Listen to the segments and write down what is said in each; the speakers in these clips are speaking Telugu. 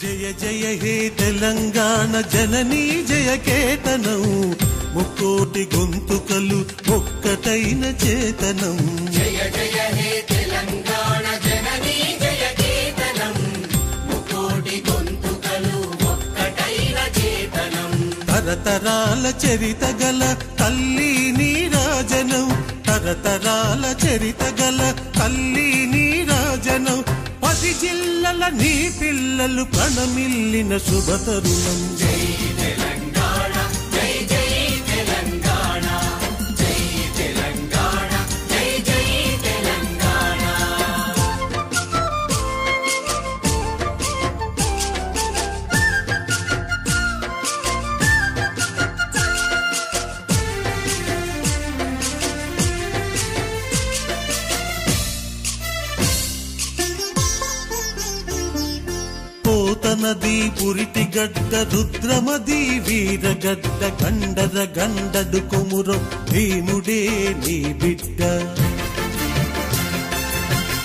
జయ జయ హే తెలంగాణ జననీ జయ కేతనం ముక్కోటి గొంతుకలు ఒక్కటైన చేతనం. జయ జయ హే తెలంగాణ జననీ జయ కేతనం ముక్కోటి గొంతుకలు ఒక్కటైన చేతనం. తరతరాల చరిత గల తల్లి నీరాజనం, తరతరాల చరిత గల తల్లి నీరాజనం. 10 జిల్లల నీ పిల్లలు ప్రణమిల్లిన శుభతరుణం. జై తెలంగాణ జై జై తెలంగాణ జై తెలంగాణ జై జై తెలంగాణ. పోతనది పురిటి గడ్డ రుద్రమది వీరగడ్డ గండర గండడు కొమురం భీముడే నీ బిడ్డ.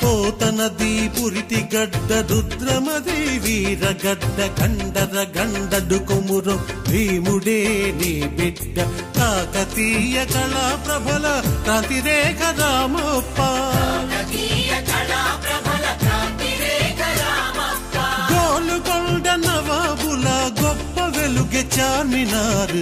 పోతనది పురిటి గడ్డ రుద్రమది వీరగడ్డ గండర గండడు కొమురం భీముడే నీ బిడ్డ. కాకతీయ కళా ప్రభల క్రాంతిరేఖ రామప్ప, గోలుకొండ నవాబుల గొప్ప వెలుగె చార్మినార్.